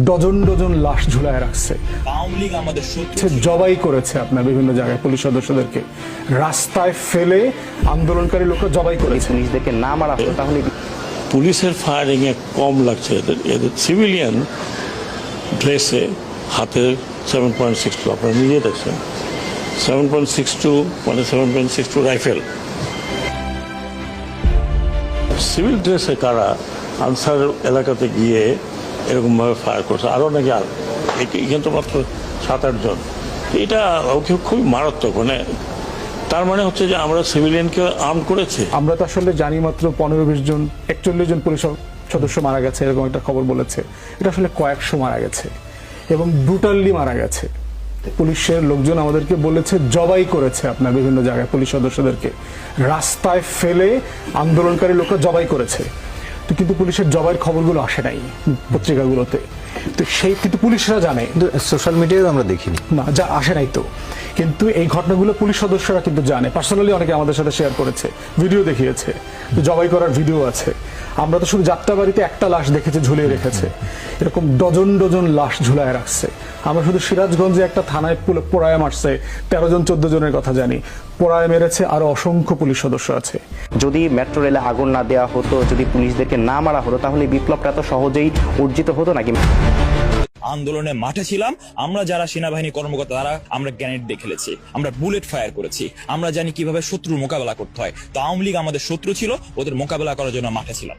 Dozen dozen লাশ ঝুলায় রাখছে, আওয়ামী লীগ আমাদের জবাই করেছে আপনার বিভিন্ন জায়গায় পুলিশ সদস্যদেরকে রাস্তায় ফেলে আন্দোলনকারী লোকরা জবাই করেছে। পুলিশদেরকে না মারা হতো তাহলে পুলিশের ফায়ারিং এ কম লাগছে, এদের সিভিলিয়ান ড্রেসে হাতে 7.62 আপনারা নিজে দেখছেন, 7.62 মানে 7.62 রাইফেল। সিভিল ড্রেসে কারা আনসার এলাকাতে গিয়ে এরকম ভাবে ফায়ার করছে, আরো নাকি এখানে তো মাত্র 7-8 জন। এটা খুবই মারাত্মক, মানে তার মানে হচ্ছে যে আমরা সিভিলিয়ানকে আর্ম করেছি। আমরা তো আসলে জানি মাত্র 15-20 জন 41 জন পুলিশ সদস্য মারা গেছে, এরকম একটা খবর বলেছে। এটা আসলে কয়েকশো মারা গেছে এবং ব্রুটালি মারা গেছে। পুলিশের লোকজন আমাদেরকে বলেছে জবাই করেছে আপনার বিভিন্ন জায়গায় পুলিশ সদস্যদেরকে রাস্তায় ফেলে আন্দোলনকারী লোকরা জবাই করেছে। তো কিন্তু পুলিশের জবাইয়ের খবরগুলো আসে নাই পত্রিকাগুলোতে, তো সেই কিন্তু পুলিশরা জানে, সোশ্যাল মিডিয়ায় আমরা দেখিনি না যা আসে নাই তো। কিন্তু এই ঘটনাগুলো পুলিশ সদস্যরা কিন্তু জানে, পার্সোনালি অনেকে আমাদের সাথে শেয়ার করেছে, ভিডিও দেখিয়েছে, জবাই করার ভিডিও আছে। আমরা তো শুধু যাত্রাবাড়িতে একটা লাশ দেখেছি ঝুলিয়ে রেখেছে, এরকম ডজন ডজন লাশ ঝুলায় রাখছে। আমরা শুধু সিরাজগঞ্জে একটা থানায় পোড়ায় মারছে 13 জন 14 জনের কথা জানি, পোড়ায় মেরেছে আরো অসংখ্য পুলিশ সদস্য আছে। যদি মেট্রো রেলে আগুন না দেওয়া হতো, যদি পুলিশদেরকে না মারা হতো, তাহলে বিপ্লবটা তো সহজেই অর্জিত হতো নাকি? আন্দোলনে মাঠে ছিলাম আমরা, যারা সেনাবাহিনী কর্মকর্তা তারা আমরা গ্রেনেড দিয়ে খেলেছি, আমরা বুলেট ফায়ার করেছি, আমরা জানি কিভাবে শত্রুর মোকাবেলা করতে হয়। তো আওয়ামী লীগ আমাদের শত্রু ছিল, ওদের মোকাবেলা করার জন্য মাঠে ছিলাম।